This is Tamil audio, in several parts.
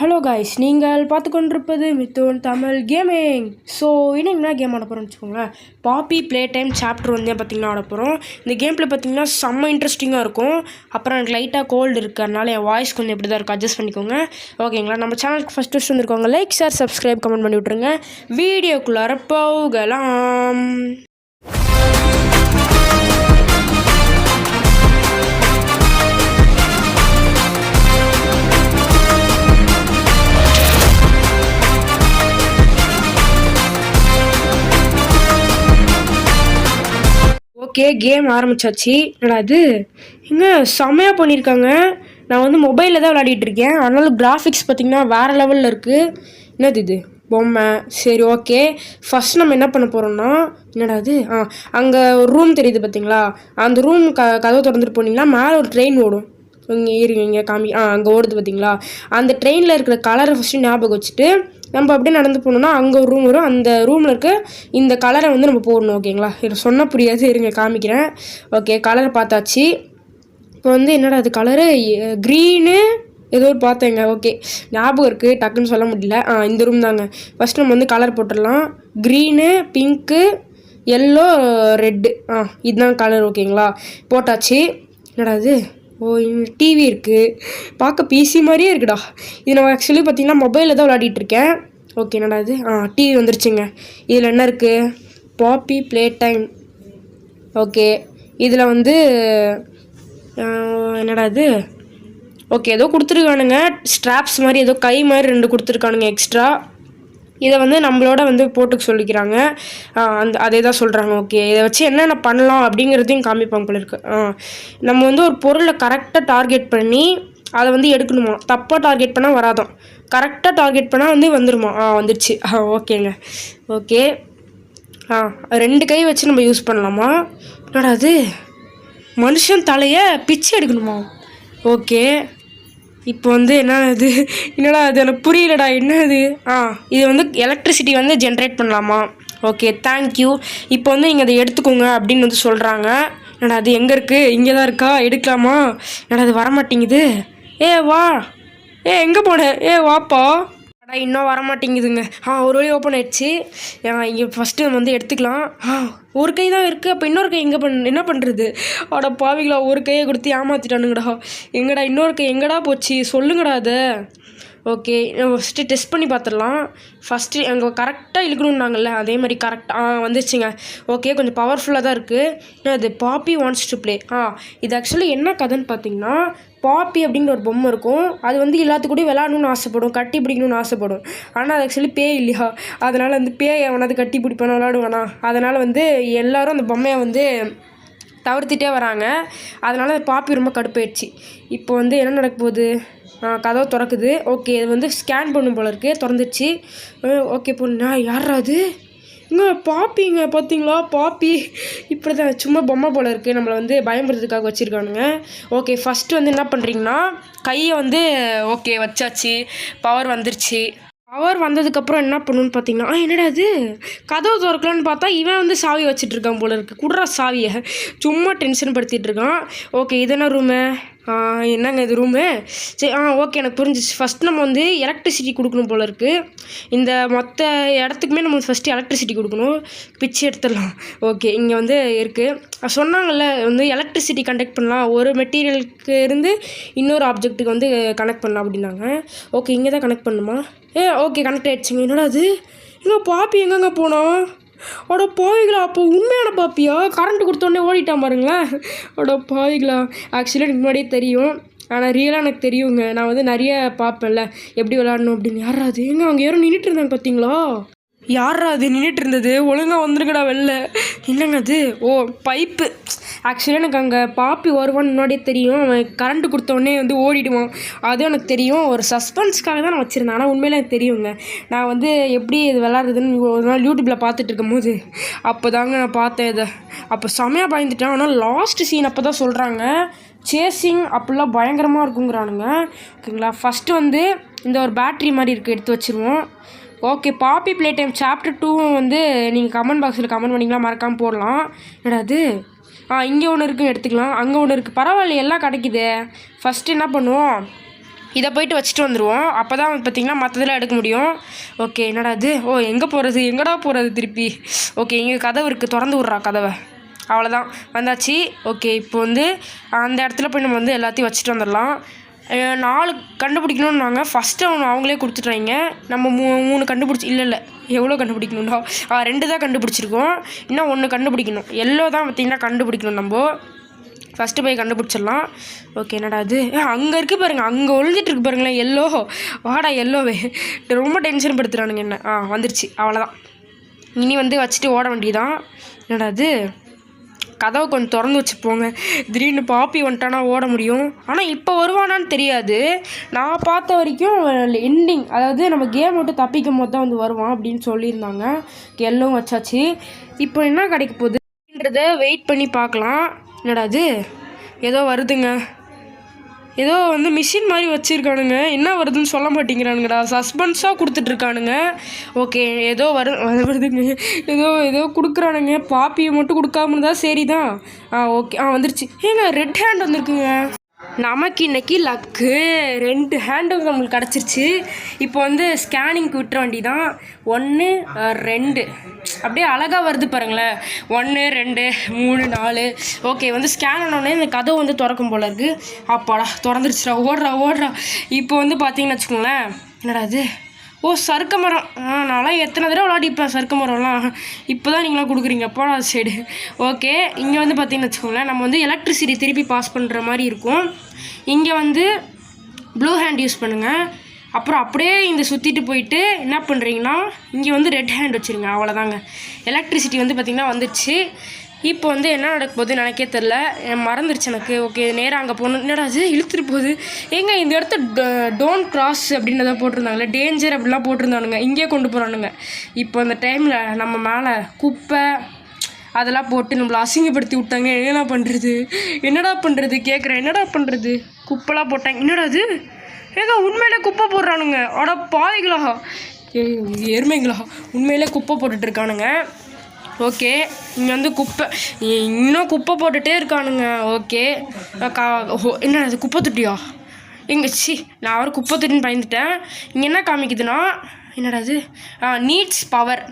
ஹலோ காய்ஸ், நீங்கள் பார்த்து கொண்டிருப்பது மித்துன் தமிழ் கேமிங். ஸோ இன்னும் என்ன கேம் ஆட போகிறோம்னு வச்சுக்கோங்களேன். பாப்பி ப்ளே டைம் சாப்டர் வந்து பார்த்திங்கன்னா ஆட போகிறோம். இந்த கேமில் பார்த்திங்கன்னா செம்ம இன்ட்ரெஸ்டிங்காக இருக்கும். அப்புறம் எனக்கு லைட்டாக கோல்டு இருக்குது, அதனால என் வாய்ஸ் கொஞ்சம் எப்படி தான் இருக்கும், அட்ஜஸ்ட் பண்ணிக்கோங்க. ஓகேங்களா? நம்ம சேனலுக்கு ஃபஸ்ட்டு வந்துருக்கோங்க, லைக் ஷேர் சப்ஸ்கிரைப் கமெண்ட் பண்ணி விட்ருங்க. வீடியோக்குள்ளார போகலாம். ஓகே, கேம் ஆரம்பிச்சாச்சு. என்னடா இது இங்கே செம்மையாக பண்ணியிருக்காங்க. நான் வந்து மொபைலில் தான் விளையாடிட்டுருக்கேன், அதனால கிராஃபிக்ஸ் பார்த்திங்கன்னா வேறு லெவலில் இருக்குது. என்னது இது பொம்மை? சரி, ஓகே. ஃபஸ்ட் நம்ம என்ன பண்ண போகிறோம்னா, என்னடா இது அங்கே ஒரு ரூம் தெரியுது பார்த்தீங்களா? அந்த ரூம் கதவை திறந்துட்டு போனீங்கன்னா மேலே ஒரு ட்ரெயின் ஓடும். இங்கே இருங்க, இங்கே அங்கே ஓடுது பார்த்தீங்களா? அந்த ட்ரெயினில் இருக்கிற கலரை ஃபஸ்ட்டு ஞாபகம் வச்சுட்டு நம்ம அப்படியே நடந்து போகணுன்னா அங்கே ஒரு ரூம் வரும். அந்த ரூமில் இருக்க இந்த கலரை வந்து நம்ம போடணும். ஓகேங்களா? இது சொன்னால் புரியாது, இருங்க காமிக்கிறேன். ஓகே, கலரை பார்த்தாச்சு. இப்போ வந்து என்னடா அது கலரு? க்ரீனு ஏதோ ஒரு பார்த்தேங்க. ஓகே, ஞாபகம் இருக்குது, டக்குன்னு சொல்ல முடியல. இந்த ரூம் தாங்க. ஃபஸ்ட்டு நம்ம வந்து கலர் போட்டுடலாம். Green, pink, yellow, red. இதுதான் கலர். ஓகேங்களா? போட்டாச்சு. என்னடா அது? டிவி இருக்குது, பார்க்க பிசி மாதிரியே இருக்குடா. இது நம்ம ஆக்சுவலி பார்த்திங்கன்னா மொபைலில் தான் விளையாடிட்டுருக்கேன். ஓகே, என்னடா இது? டிவி வந்துருச்சுங்க. இதில் என்ன இருக்குது? பாப்பி ப்ளே டைம். ஓகே, இதில் வந்து என்னடா இது? ஓகே, ஏதோ கொடுத்துருக்கானுங்க, ஸ்ட்ராப்ஸ் மாதிரி ஏதோ கை மாதிரி 2 கொடுத்துருக்கானுங்க எக்ஸ்ட்ரா. இதை வந்து நம்மளோட வந்து போட்டுக்க சொல்லிக்கிறாங்க. அதே தான் சொல்கிறாங்க. ஓகே, இதை வச்சு என்னென்ன பண்ணலாம் அப்படிங்கிறதையும் காமிப்பாங்க போல இருக்கு. நம்ம வந்து ஒரு பொருளை கரெக்டாக டார்கெட் பண்ணி அதை வந்து எடுக்கணுமா. தப்பாக டார்கெட் பண்ணால் வராதான், கரெக்டாக டார்கெட் பண்ணால் வந்து வந்துடுமா. வந்துடுச்சு. ஓகேங்க. ஓகே, 2 கை வச்சு நம்ம யூஸ் பண்ணலாமா? என்னடா அது? மனுஷன் தலையை பிச்சு எடுக்கணுமா? ஓகே, இப்போ வந்து என்னடா அது? எனக்கு புரியலடா. என்ன இது? இது வந்து எலக்ட்ரிசிட்டி வந்து ஜென்ரேட் பண்ணலாமா? Okay, thank you. இப்போ வந்து இங்கே அதை எடுத்துக்கோங்க அப்படின்னு வந்து சொல்கிறாங்க. என்னடா அது? எங்கே இருக்குது? இங்கே தான் இருக்கா? எடுக்கலாமா? என்னடா அது வரமாட்டேங்குது? வா. எங்கே போன? வாப்பா. இன்னும் வரமாட்டேங்குதுங்க. ஒரு வழி ஓப்பன் ஆயிடுச்சு. இங்கே ஃபஸ்ட்டு நம்ம வந்து எடுத்துக்கலாம். ஒரு கை தான் இருக்குது, அப்போ இன்னொரு கை என்ன பண்ணுறது? பாவிங்களா, ஒரு கையை கொடுத்து ஏமாற்றிட்டானுங்கடா. எங்கடா இன்னொரு கை எங்கடா போச்சு? சொல்லுங்கடா அதை. ஓகே, ஃபஸ்ட்டு டெஸ்ட் பண்ணி பார்த்துடலாம். ஃபஸ்ட்டு அங்கே கரெக்டாக இழுக்கணுன்னாங்கல்ல, அதே மாதிரி கரெக்டாக வந்துச்சுங்க. ஓகே, கொஞ்சம் பவர்ஃபுல்லாக தான் இருக்குது. அது பாப்பி வாண்ட்ஸ் டு ப்ளே. இது ஆக்சுவலி என்ன கதைன்னு பார்த்தீங்கன்னா, பாப்பி அப்படிங்கிற ஒரு பொம்மை இருக்கும். அது வந்து எல்லாத்துக்கூடயும் விளாடணும்னு ஆசைப்படும், கட்டி பிடிக்கணும்னு ஆசைப்படும். ஆனால் அது ஆக்சுவலி பேய் இல்லையா, அதனால் வந்து பேய் அவனாவது கட்டி பிடிப்பான விளாடுவானா. அதனால் வந்து எல்லோரும் அந்த பொம்மையை வந்து தவிர்த்துட்டே வராங்க. அதனால் பாப்பி ரொம்ப கடுப்பாயிடுச்சு. இப்போ வந்து என்ன நடக்க போகுது? கதவை திறக்குது. ஓகே, இது வந்து ஸ்கேன் பண்ணும் போல இருக்குது. திறந்துச்சு. ஓகே, பொண்ணா யாரா அது? பாப்பிங்க பார்த்தீங்களா? பாப்பி இப்படி தான் சும்மா பொம்மை போல் இருக்குது, நம்மளை வந்து பயன்படுறதுக்காக வச்சுருக்கானுங்க. ஓகே, ஃபஸ்ட்டு வந்து என்ன பண்ணுறீங்கன்னா கையை வந்து ஓகே வச்சாச்சு. பவர் வந்துருச்சு. பவர் வந்ததுக்கப்புறம் என்ன பண்ணணுன்னு பார்த்தீங்கன்னா, என்னடா அது? கதவு திறக்கலான்னு பார்த்தா இவன் வந்து சாவி வச்சுட்ருக்கான் போல இருக்குது. குடுறா சாவியை, சும்மா டென்ஷன் படுத்திகிட்டு இருக்கான். ஓகே, இது என்ன ரூமு? என்னங்க இது ரூமு? சரி, ஓகே, எனக்கு புரிஞ்சிச்சு. ஃபஸ்ட் நம்ம வந்து எலக்ட்ரிசிட்டி கொடுக்கணும் போல இருக்குது. இந்த மொத்த இடத்துக்குமே நம்ம ஃபஸ்ட்டு எலக்ட்ரிசிட்டி கொடுக்கணும். பிச்சு எடுத்துடலாம். ஓகே, இங்கே வந்து இருக்குது. சொன்னாங்கல்ல வந்து எலக்ட்ரிசிட்டி கண்டக்ட் பண்ணலாம், ஒரு மெட்டீரியலுக்கு இருந்து இன்னொரு ஆப்ஜெக்ட்டுக்கு வந்து கனெக்ட் பண்ணலாம் அப்படின்னாங்க. ஓகே, இங்கே தான் கனெக்ட் பண்ணணுமா? ஓகே, கனெக்ட் ஆகிடுச்சிங்க. என்னடா அது? பாப்பி எங்கெங்கே போனோம்? பாவிங்களா, அப்போ உண்மையான பாப்பியா? கரண்ட்டு கொடுத்தோடனே ஓடிட்டான் பாருங்களேன். பாவிங்களா, ஆக்சுவலி எனக்கு முன்னாடியே தெரியும், ஆனால் ரியலாக எனக்கு தெரியுங்க. நான் வந்து நிறைய பார்ப்பேன்ல எப்படி விளாடணும் அப்படின்னு. யாராவது அங்கே யாரும் நின்றுட்டு இருந்தாங்க பார்த்தீங்களா? யாரா அது நின்றுட்டு இருந்தது? ஒழுங்காக வந்துருக்கடா வெளில. என்னங்க அது? பைப்பு. ஆக்சுவலி எனக்கு அங்கே பாப்பி வருவான்னு முன்னாடியே தெரியும். அவன் கரண்ட்டு கொடுத்தோடனே வந்து ஓடிடுவான், அதுவும் எனக்கு தெரியும். ஒரு சஸ்பென்ஸ்க்காக தான் நான் வச்சுருந்தேன், ஆனால் உண்மையில எனக்கு தெரியுங்க. நான் வந்து எப்படி இது விளாட்றதுன்னு ஒரு நாள் யூடியூப்பில் பார்த்துட்டு இருக்கும்போது அப்போ தாங்க நான் பார்த்தேன் இதை. அப்போ செமையாக பயந்துட்டேன். ஆனால் லாஸ்ட் சீன் அப்போ தான் சொல்கிறாங்க சேசிங் அப்படிலாம் பயங்கரமாக இருக்குங்கிறானுங்க. ஓகேங்களா? ஃபஸ்ட்டு வந்து இந்த ஒரு பேட்ரி மாதிரி இருக்குது, எடுத்து வச்சுருவோம். ஓகே, பாப்பி ப்ளே டைம் சாப்டர் 2 வந்து நீங்கள் கமெண்ட் பாக்ஸில் கமெண்ட் பண்ணிங்கன்னா மறக்காமல் போடலாம். என்னடா அது? இங்கே ஒன்று இருக்குன்னு எடுத்துக்கலாம், அங்கே ஒன்று இருக்குது. பரவாயில்ல, எல்லாம் கிடைக்குது. ஃபஸ்ட்டு என்ன பண்ணுவோம்? இதை போயிட்டு வச்சுட்டு வந்துடுவோம். அப்போ தான் பார்த்திங்கன்னா மற்றதெல்லாம் எடுக்க முடியும். ஓகே என்னடா இது? ஓ எங்கே போகிறது, எங்கடா போகிறது திருப்பி? ஓகே இங்கே கதவு இருக்குது, திறந்து விட்றா கதவை. அவ்வளோதான் வந்தாச்சு. ஓகே இப்போ வந்து அந்த இடத்துல போய் நம்ம வந்து எல்லாத்தையும் வச்சுட்டு வந்துடலாம். 4 கண்டுபிடிக்கணும்னாங்க. ஃபஸ்ட்டு அவங்களே கொடுத்துட்றாங்க. நம்ம 3 கண்டுபிடிச்சி இல்லை எவ்வளோ கண்டுபிடிக்கணும்டா? 2 தான் கண்டுபிடிச்சிருக்கோம். இன்னும் 1 கண்டுபிடிக்கணும். எல்லோ தான் பார்த்திங்கன்னா கண்டுபிடிக்கணும். நம்ம ஃபஸ்ட்டு போய் கண்டுபிடிச்சிடலாம். ஓகே என்னடா அது? அங்கே இருக்குது பாருங்கள், அங்கே ஒழிஞ்சிட்டு இருக்கு பாருங்களேன் எல்லோ. வாடா எல்லோவே, ரொம்ப டென்ஷன் படுத்துகிறானுங்க என்ன. வந்துருச்சு. அவ்வளோதான். இனி வந்து வச்சுட்டு ஓட வேண்டியதான். என்னடா அது? கதவை கொஞ்சம் திறந்து வச்சுப்போங்க. திடீர்னு பாப்பி வந்துட்டானா ஓட முடியும். ஆனால் இப்போ வருவானான்னு தெரியாது. நான் பார்த்த வரைக்கும் எண்டிங், அதாவது நம்ம கேம் விட்டு தப்பிக்கும் போது தான் வந்து வருவான் அப்படின்னு சொல்லியிருந்தாங்க. எல்லாம் வச்சாச்சு. இப்போ என்ன கிடைக்க போகுதுன்றதை வெயிட் பண்ணி பார்க்கலாம். என்னடா அது? ஏதோ வருதுங்க. ஏதோ வந்து மிஷின் மாதிரி வச்சுருக்கானுங்க. என்ன வருதுன்னு சொல்ல மாட்டேங்கிறானுங்கடா. சஸ்பென்ஸாக கொடுத்துட்ருக்கானுங்க. ஓகே ஏதோ வருதுங்க. ஏதோ கொடுக்குறானுங்க. பாப்பியை மட்டும் கொடுக்காம இருந்தால் சரி தான். ஓகே வந்துருச்சு. ஏங்க ரெட் ஹேண்ட் வந்துருக்குங்க. நமக்கு இன்றைக்கி லக்கு. 2 ஹேண்டும் நம்மளுக்கு கிடச்சிருச்சு. இப்போ வந்து ஸ்கேனிங்க்கு விட்டுற வண்டி தான். 1 2 அப்படியே அழகாக வருது பாருங்களேன். 1 2 3 4. ஓகே வந்து ஸ்கேன் ஆனோடனே இந்த கதவு வந்து திறக்கும் போல இருக்குது. அப்பாடா திறந்துருச்சுடா. ஓடுறா. இப்போ வந்து பார்த்தீங்கன்னு வச்சுக்கோங்களேன். என்னடா அது? ஓ சறுக்க மரம். நான்லாம் எத்தனை தடவை விளாடிப்பேன் சறுக்க மரம்லாம். இப்போ தான் நீங்களாம் கொடுக்குறீங்க போடா சைடு. ஓகே இங்கே வந்து பார்த்தீங்கன்னு வச்சுக்கோங்களேன், நம்ம வந்து எலக்ட்ரிசிட்டி திருப்பி பாஸ் பண்ணுற மாதிரி இருக்கும். இங்கே வந்து ப்ளூ ஹேண்ட் யூஸ் பண்ணுங்கள். அப்புறம் அப்படியே இந்த சுற்றிட்டு போயிட்டு என்ன பண்ணுறீங்கன்னா இங்கே வந்து ரெட் ஹேண்ட் வச்சுருங்க. அவ்வளோதாங்க. எலக்ட்ரிசிட்டி வந்து பார்த்திங்கன்னா வந்துடுச்சு. இப்போ வந்து என்ன நடக்க போகுதுன்னு எனக்கே தெரில, மறந்துருச்சு எனக்கு. ஓகே நேராக அங்கே போகணும். என்னடா அது இழுத்துட்டு போகுது? ஏங்க இந்த இடத்த டோன்ட் கிராஸ் அப்படின்றத போட்டிருந்தாங்களே, டேஞ்சர் அப்படிலாம் போட்டிருந்தானுங்க. இங்கேயே கொண்டு போகிறானுங்க. இப்போ அந்த டைமில் நம்ம மேலே குப்பை அதெல்லாம் போட்டு நம்மளை அசிங்கப்படுத்தி விட்டாங்க. என்னடா பண்ணுறது கேட்குறேன். என்னடா பண்ணுறது? குப்பைலாம் போட்டாங்க. என்னடா அது? ஏங்க உண்மையிலே குப்பை போடுறானுங்க. அட பாவிங்களா, எருமைங்களா, உண்மையிலே குப்பை போட்டுட்ருக்கானுங்க. ஓகே இங்கே வந்து குப்பை, இன்னும் குப்பை போட்டுகிட்டே இருக்கானுங்க. ஓகே என்ன அது குப்பை தொட்டியா? நான் அவர் குப்பை தொட்டின்னு பயந்துட்டேன். இங்கே என்ன காமிக்குதுன்னா என்னடா அது? Needs power.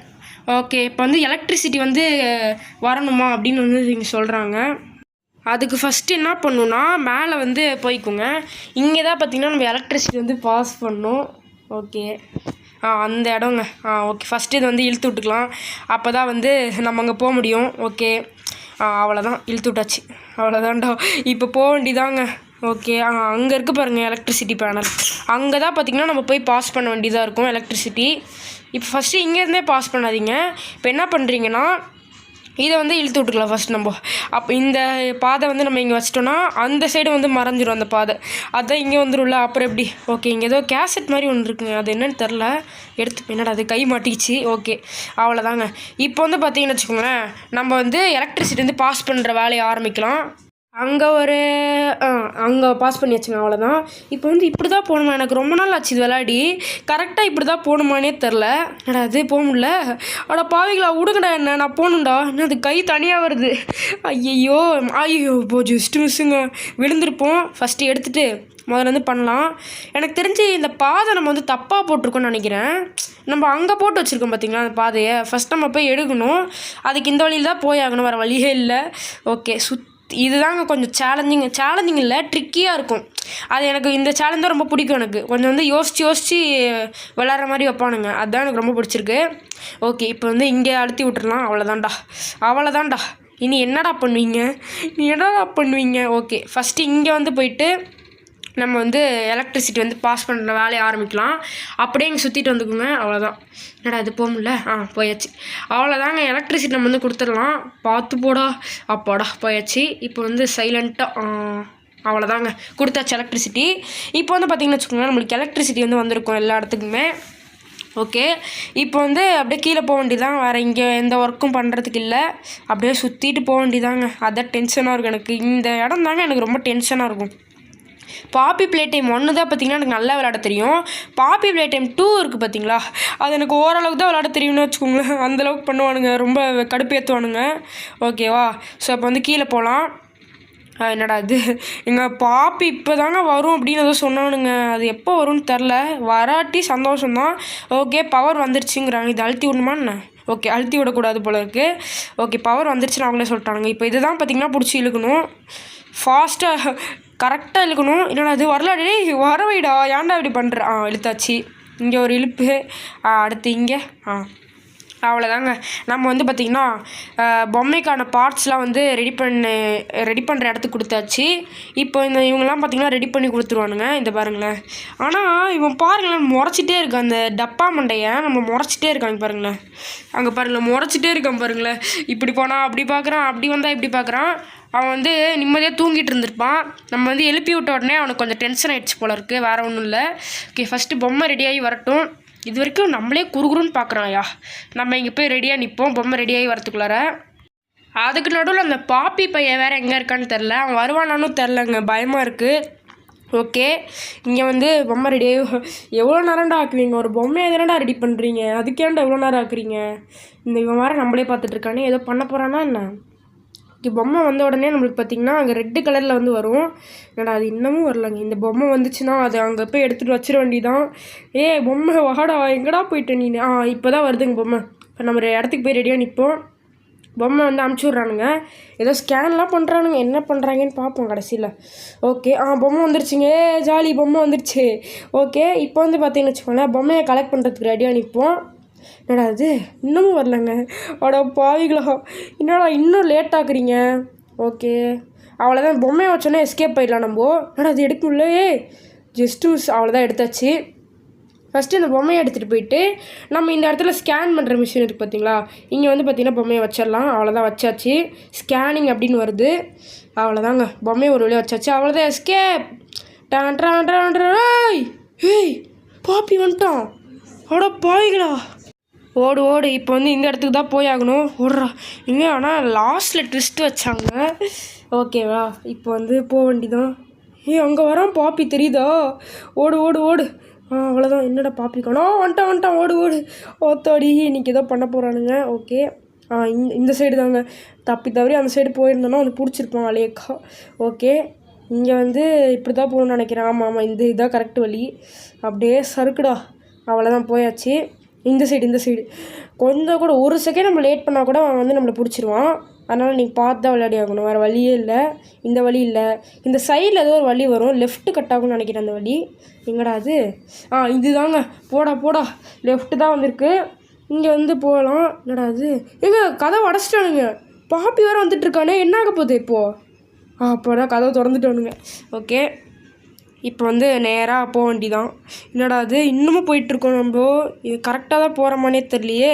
ஓகே இப்போ வந்து எலக்ட்ரிசிட்டி வந்து வரணுமா அப்படின்னு வந்து இங்கே சொல்கிறாங்க. அதுக்கு ஃபஸ்ட்டு என்ன பண்ணணுன்னா மேலே வந்து போய்க்குங்க. இங்கே தான் பார்த்திங்கன்னா நம்ம எலக்ட்ரிசிட்டி வந்து பாஸ் பண்ணணும். ஓகே அந்த இடங்க. ஓகே ஃபஸ்ட்டு இது வந்து இழுத்து விட்டுக்கலாம். அப்போ தான் வந்து நம்ம அங்கே போக முடியும். ஓகே அவ்வளோதான், இழுத்து விட்டாச்சு. அவ்வளோதான்டா. இப்போ போக வேண்டியதாங்க. ஓகே அங்கே இருக்க பாருங்கள் எலக்ட்ரிசிட்டி பேனல். அங்கே தான் பார்த்திங்கன்னா நம்ம போய் பாஸ் பண்ண வேண்டியதாக இருக்கும் எலக்ட்ரிசிட்டி. இப்போ ஃபஸ்ட்டு இங்கேருந்தே பாஸ் பண்ணாதீங்க. இப்போ என்ன பண்ணுறீங்கன்னா இதை வந்து இழுத்து விட்டுக்கலாம் ஃபஸ்ட் நம்ம. அப்போ இந்த பாதை வந்து நம்ம இங்கே வச்சிட்டோன்னா அந்த சைடு வந்து மறைஞ்சிரும் அந்த பாதை. அதுதான் இங்கே வந்துடும்ல. அப்புறம் எப்படி? ஓகே இங்கே ஏதோ கேசட் மாதிரி ஒன்று இருக்குங்க. அது என்னன்னு தெரில. எடுத்து என்னடா அது கை மாட்டிக்கிச்சு. ஓகே அவ்வளோதாங்க. இப்போ வந்து பார்த்தீங்கன்னு வச்சுக்கோங்களேன், நம்ம வந்து எலக்ட்ரிசிட்டி வந்து பாஸ் பண்ணுற வேலையை ஆரம்பிக்கலாம். அங்கே பாஸ் பண்ணி வச்சுங்க. அவ்வளோதான். இப்போ வந்து இப்படி தான் போகணுமா? எனக்கு ரொம்ப நாள் ஆச்சு இது விளையாடி. கரெக்டாக இப்படி தான் போகணுமானே தெரில. என்னடா அது போக முடியல. பாவிங்களா விடுங்கடா என்ன, நான் போகணுண்டா. என்ன அது கை தனியாக வருது? ஐயோ போ ஜஸ்ட்டு மிஸ்ஸுங்க. விழுந்திருப்போம். ஃபஸ்ட்டு எடுத்துகிட்டு முதல்ல வந்து பண்ணலாம். எனக்கு தெரிஞ்சு இந்த பாதை நம்ம வந்து தப்பாக போட்டிருக்கோன்னு நினைக்கிறேன். நம்ம அங்கே போட்டு வச்சுருக்கோம் பார்த்திங்களா அந்த பாதையை. ஃபஸ்ட் நம்ம போய் எடுக்கணும். அதுக்கு இந்த வழியில் தான் போய் ஆகணும், வேறு வழியே இல்லை. ஓகே இதுதாங்க கொஞ்சம் சேலஞ்சிங் இல்லை, ட்ரிக்கியாக இருக்கும். அது எனக்கு இந்த சேலஞ்ச் தான் ரொம்ப பிடிக்கும். எனக்கு கொஞ்சம் வந்து யோசித்து விளாட்ற மாதிரி வைப்பானுங்க. அதுதான் எனக்கு ரொம்ப பிடிச்சிருக்கு. ஓகே இப்போ வந்து இங்கே அழுத்தி விட்டுறலாம். அவ்வளோதான்டா. இனி என்னடா பண்ணுவீங்க? ஓகே ஃபஸ்ட்டு இங்கே வந்து போயிட்டு நம்ம வந்து எலக்ட்ரிசிட்டி வந்து பாஸ் பண்ணுற வேலையை ஆரம்பிக்கலாம். அப்படியே இங்கே சுற்றிட்டு வந்துக்குங்க. அவ்வளோதான். என்னடா இது போக முடியல? போயாச்சு. அவ்வளோதாங்க. எலக்ட்ரிசிட்டி நம்ம வந்து கொடுத்துடலாம். பார்த்து போடா. அப்பாடா போயாச்சு. இப்போ வந்து சைலண்ட்டாக அவ்வளோதாங்க கொடுத்தாச்சு எலக்ட்ரிசிட்டி. இப்போ வந்து பார்த்திங்கன்னு வச்சுக்கோங்களேன், நம்மளுக்கு எலக்ட்ரிசிட்டி வந்து வந்திருக்கும் எல்லா இடத்துக்குமே. ஓகே இப்போ வந்து அப்படியே கீழே போக வேண்டியதான். வேறு இங்கே எந்த ஒர்க்கும் பண்ணுறதுக்கு இல்லை. அப்படியே சுற்றிட்டு போக வேண்டியதாங்க. அதான் டென்ஷனாக இருக்கும் எனக்கு. இந்த இடம் தாங்க எனக்கு ரொம்ப டென்ஷனாக இருக்கும். பாப்பி ப்ளே டைம் 1 தான் பார்த்திங்கன்னா எனக்கு நல்லா விளையாட தெரியும். பாப்பி ப்ளே டைம் 2 இருக்குது பார்த்திங்களா, அது எனக்கு ஓரளவுக்கு தான் விளையாட தெரியும்னு வச்சுக்கோங்களேன். அந்தளவுக்கு பண்ணுவானுங்க, ரொம்ப கடுப்பேற்றுவானுங்க. ஓகேவா? ஸோ அப்போ வந்து கீழே போகலாம். என்னடா இது எங்கள் பாப்பி இப்போ தாங்க வரும் அப்படின்னு ஏதோ சொன்னானுங்க. அது எப்போ வரும்னு தெரில. வராட்டி சந்தோஷம்தான். ஓகே பவர் வந்துருச்சுங்கிறாங்க. இது அழுத்தி விடணுமா என்ன? ஓகே அழுத்தி விடக்கூடாது போல இருக்குது. ஓகே பவர் வந்துருச்சுன்னு அவங்களே சொல்லிட்டாங்க. இப்போ இதுதான் பார்த்திங்கன்னா பிடிச்சி இழுக்கணும். ஃபாஸ்ட்டாக கரெக்டாக இழுக்கணும். என்னடா அது வரலாடி வர வைடா, ஏன்டா இப்படி பண்ணுற? இழுத்தாச்சு. இங்கே ஒரு இழுப்பு. அடுத்து இங்கே அவ்வளோதாங்க. நம்ம வந்து பார்த்திங்கன்னா பொம்மைக்கான பார்ட்ஸ்லாம் வந்து ரெடி பண்ணுற இடத்துக்கு கொடுத்தாச்சு. இப்போ இவங்கெல்லாம் பார்த்திங்கன்னா ரெடி பண்ணி கொடுத்துருவானுங்க. இந்த பாருங்களேன். ஆனால் இவன் பாருங்களேன் முறைச்சிட்டே இருக்கான். அந்த டப்பா மண்டையை நம்ம முறைச்சிட்டே இருக்காங்க பாருங்களேன். அங்கே பாருங்களேன் முறைச்சிட்டே இருக்கான் பாருங்களேன். இப்படி போனால் அப்படி பார்க்குறான், அப்படி வந்தால் இப்படி பார்க்குறான். அவன் வந்து நிம்மதியாக தூங்கிட்டு இருந்திருப்பான். நம்ம வந்து எழுப்பி விட்ட உடனே அவனுக்கு கொஞ்சம் டென்ஷன் ஆகிடுச்சு போல இருக்குது. வேறு ஒன்றும் இல்லை. ஓகே ஃபஸ்ட்டு பொம்மை ரெடியாகி வரட்டும். இது வரைக்கும் நம்மளே குறுகுறுன்னு பார்க்குறான்யா. நம்ம இங்கே போய் ரெடியாக நிற்போம் பொம்மை ரெடியாகி வரத்துக்குள்ளார. அதுக்கு நடுவில் அந்த பாப்பி பையன் வேறு எங்கே இருக்கான்னு தெரில. அவன் வருவானான்னு தெரிலங்க, பயமாக இருக்குது. ஓகே இங்கே வந்து பொம்மை ரெடியாகி எவ்வளோ நேரம்டா ஆக்குவீங்க? ஒரு பொம்மையை தானடா ரெடி பண்ணுறீங்க, அதுக்கேண்டா எவ்வளோ நேரம் ஆக்குறீங்க? இவன் வேறு நம்மளே பார்த்துட்ருக்கானே, ஏதோ பண்ண போகிறானா என்ன? பொம்மை வந்த உடனே நம்மளுக்கு பார்த்திங்கன்னா அங்கே ரெட்டு கலரில் வந்து வரும். என்னடா அது இன்னமும் வரலங்க. இந்த பொம்மை வந்துச்சுன்னா அது அங்கே போய் எடுத்துகிட்டு வச்சிட வேண்டியதான். பொம்மை வாடா, எங்கடா போயிட்ட நீ? இப்போ தான் வருதுங்க பொம்மை. இப்போ நம்ம இடத்துக்கு போய் ரெடியாக நிற்போம். பொம்மை வந்து அமுச்சு விட்றானுங்க. ஏதோ ஸ்கேன்லாம் பண்ணுறானுங்க. என்ன பண்ணுறாங்கன்னு பார்ப்போம் கடைசியில். ஓகே பொம்மை வந்துருச்சுங்க. ஜாலி பொம்மை வந்துருச்சு. ஓகே இப்போ வந்து பார்த்தீங்கன்னு வச்சுக்கோங்களேன், பொம்மையை கலெக்ட் பண்ணுறதுக்கு ரெடியாக நிற்போம். என்னடா அது இன்னமும் வரலங்க. பாவிகளா, என்னடா இன்னும் லேட் ஆக்குறீங்க? ஓகே அவ்வளோதான். பொம்மையை வச்சோன்னே எஸ்கேப் போயிடலாம் நம்ம. என்னடா அது எடுக்கலையே, ஜஸ்ட்டு அவ்வளோதான் எடுத்தாச்சு. ஃபஸ்ட்டு இந்த பொம்மையை எடுத்துகிட்டு போயிட்டு நம்ம இந்த இடத்துல ஸ்கேன் பண்ணுற மிஷின் இருக்குது பார்த்தீங்களா, இங்கே வந்து பார்த்திங்கன்னா பொம்மையை வச்சிடலாம். அவ்வளோதான் வச்சாச்சு. ஸ்கேனிங் அப்படின்னு வருது. அவ்வளோதாங்க பொம்மையை ஒரு வழியாக வச்சாச்சு. அவ்வளோதான் எஸ்கேப். ஏய் பாப்பி வந்துட்டான். பாவிகளா, ஓடு ஓடு. இப்போ வந்து இந்த இடத்துக்கு தான் போய் ஆகணும். ஓடுறா இங்கே. ஆனால் லாஸ்ட்டில் ட்விஸ்ட் வச்சாங்க. ஓகேவா இப்போ வந்து போக வேண்டிதான். அங்கே வரான் பாப்பி தெரியுதா? ஓடு ஓடு ஓடு. அவ்வளோதான். என்னடா பாப்பி காணோம். வந்துட்டான் ஓடு ஓடு. ஓத்தோடி இன்றைக்கி ஏதோ பண்ண போகிறானுங்க. ஓகே இந்த சைடு தாங்க. தவறி அந்த சைடு போயிருந்தோன்னா வந்து பிடிச்சிருப்பான் அலையக்கா. ஓகே இங்கே வந்து இப்படி தான் போகணும்னு நினைக்கிறேன். ஆமாம் இதான் கரெக்ட் வழி. அப்படியே சறுக்குடா. அவ்வளோதான் போயாச்சு. இந்த சைடு கொஞ்சம் கூட ஒரு செகண்ட் நம்ம லேட் பண்ணால் கூட அவன் வந்து நம்மளை பிடிச்சிருவான். அதனால் நீங்கள் பார்த்து தான் விளையாடி ஆகணும். வேறு வழியே இல்லை. இந்த வழி இல்லை, இந்த சைடில் ஏதோ ஒரு வழி வரும். லெஃப்ட்டு கட் ஆகும்னு நினைக்கிறேன் அந்த வழி. எங்கடா அது? இது தாங்க. போடா லெஃப்ட்டு தான் வந்திருக்கு. இங்கே வந்து போகலாம். என்னடா அது? கதவை அடைச்சிட்டானுங்க. பாப்பி வேறு வந்துட்டுருக்கானே, என்ன ஆக போகுது இப்போது? அப்போதான் கதவை திறந்துட்டானுங்க. ஓகே இப்போ வந்து நேராக போக வேண்டிதான். என்னடா அது இன்னமும் போயிட்டுருக்கோம் நம்ம. இது கரெக்டாக தான் போகிறோமானே தெரியலையே.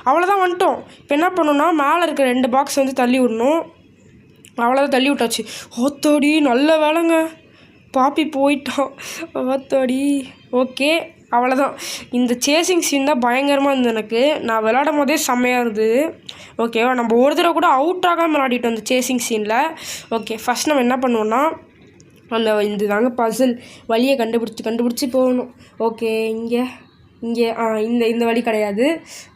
அவ்வளோதான் வந்துட்டோம். இப்போ என்ன பண்ணணும்னா மேலே இருக்கிற 2 பாக்ஸ் வந்து தள்ளி விடணும். அவ்வளோதான் தள்ளி விட்டாச்சு. ஓத்தோடி நல்ல வேலைங்க, பாப்பி போயிட்டான். ஓத்தோடி. ஓகே அவ்வளோதான். இந்த சேசிங் சீன் தான் பயங்கரமாக இருந்தது எனக்கு. நான் விளையாடும் போதே செம்மையாக இருந்தது. ஓகேவா நம்ம ஒரு தடவை கூட அவுட் ஆகாமல் விளையாடிட்டோம் அந்த சேசிங் சீனில். ஓகே ஃபஸ்ட் நம்ம என்ன பண்ணுவோன்னா இந்த தாங்க பசில் வழியை கண்டுபிடிச்சி போகணும். ஓகே இங்கே இந்த வழி கிடையாது.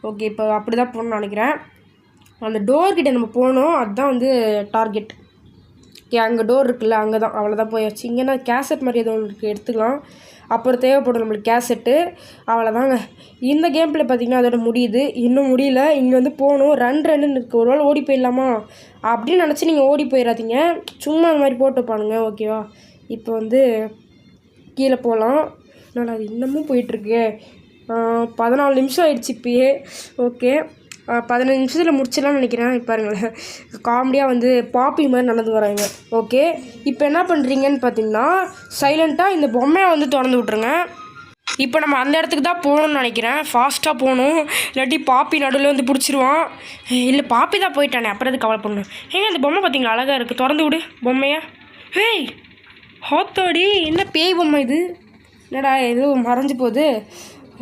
ஓகே இப்போ அப்படி தான் போகணும்னு நினைக்கிறேன். அந்த டோர்கிட்ட நம்ம போகணும். அதுதான் வந்து டார்கெட். அங்கே டோர் இருக்குல்ல, அங்கே தான். அவ்வளோதான் போயாச்சு. இங்கேனா கேசட் மாதிரி ஏதோ ஒன்று இருக்குது, எடுத்துக்கலாம். அப்புறம் தேவைப்படும் நம்மளுக்கு கேசட்டு. அவ்வளோதாங்க. இந்த கேம் பிளே பார்த்திங்கன்னா அதோட முடியுது. இன்னும் முடியல. இங்கே வந்து போகணும். ரன்னு இருக்குது. ஒரு வேளை ஓடி போயிடலாமா அப்படின்னு நினச்சி நீங்கள் ஓடி போயிடாதீங்க. சும்மா அந்த மாதிரி போட்டு வைப்பானுங்க. ஓகேவா இப்போ வந்து கீழே போகலாம். நான் அது இன்னமும் போயிட்டுருக்கு. 14 நிமிஷம் ஆயிடுச்சு இப்போயே. ஓகே 15 நிமிஷத்தில் முடிச்சிடலாம்னு நினைக்கிறேன். இப்போ பாருங்களேன் காமெடியாக வந்து பாப்பி மாதிரி நடந்து வராங்க. ஓகே இப்போ என்ன பண்ணுறீங்கன்னு பார்த்தீங்கன்னா சைலண்ட்டாக இந்த பொம்மையை வந்து திறந்து விட்ருங்க. இப்போ நம்ம அந்த இடத்துக்கு தான் போகணும்னு நினைக்கிறேன். ஃபாஸ்ட்டாக போகணும், இல்லாட்டி பாப்பி நடுவில் வந்து பிடிச்சிருவான். இல்லை பாப்பி தான் போயிட்டானே, அப்புறம் அது கவலை பண்ணணும். அந்த பொம்மை பார்த்தீங்களா அழகாக இருக்குது. திறந்து விடு பொம்மையா. ஹாத்தோடி என்ன பேய் பொம்மை இது? என்னடா எதுவும் மறைஞ்சு போகுது.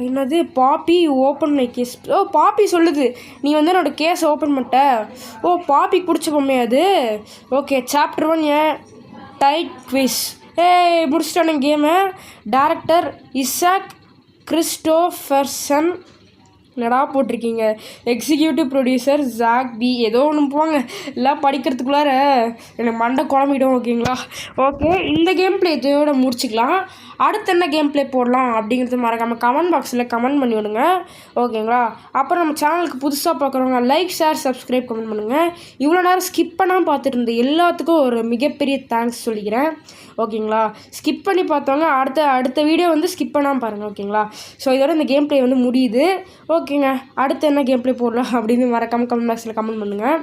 என்னது பாப்பி ஓப்பன் மை கேஸ். பாப்பி சொல்லுது நீ வந்து என்னோடய கேஸை ஓப்பன் பண்ணிட்ட. பாப்பிக்கு பிடிச்ச பொம்மை அது. Okay chapter 1 tight quiz. முடிச்சிட்டானுங்க கேமு. Director Isaac Christopherson. என்னடா போட்டிருக்கீங்க? எக்ஸிக்யூட்டிவ் ப்ரொடியூசர் ஜாக் பி ஏதோ ஒன்று போங்க, எல்லாம் படிக்கிறதுக்குள்ளார எனக்கு மண்டை குழம்பிடும். ஓகேங்களா? ஓகே, இந்த கேம் பிளே இதோட முடிச்சிக்கலாம். அடுத்து என்ன கேம் பிளே போடலாம் அப்படிங்கிறது மறக்காமல் கமெண்ட் பாக்ஸில் கமெண்ட் பண்ணி விடுங்க. ஓகேங்களா? அப்புறம் நம்ம சேனலுக்கு புதுசாக பார்க்குறவங்க லைக், ஷேர், சப்ஸ்கிரைப், கமெண்ட் பண்ணுங்கள். இவ்வளோ நேரம் ஸ்கிப் பண்ணாமல் பார்த்துட்டு இருந்த எல்லாத்துக்கும் ஒரு மிகப்பெரிய தேங்க்ஸ் சொல்லிக்கிறேன். ஓகேங்களா? ஸ்கிப் பண்ணி பார்த்தவங்க அடுத்த வீடியோ வந்து ஸ்கிப் பண்ணாமல் பாருங்கள். ஓகேங்களா? ஸோ இதோட இந்த கேம் பிளே வந்து முடியுது. ஓகேங்க, அடுத்து என்ன கேம் பிளே போடலாம் அப்படின்னு மறக்காமல் கமெண்ட் பாக்ஸில் கமெண்ட் பண்ணுங்கள்.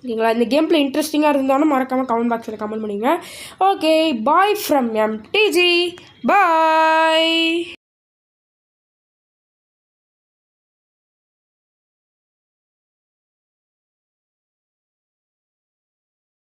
ஓகேங்களா? இந்த கேம் பிளே இன்ட்ரெஸ்டிங்காக இருந்தாலும் மறக்காமல் கமெண்ட் பாக்ஸில் கமெண்ட் பண்ணுங்கள். Okay, bye from MTG. Bye.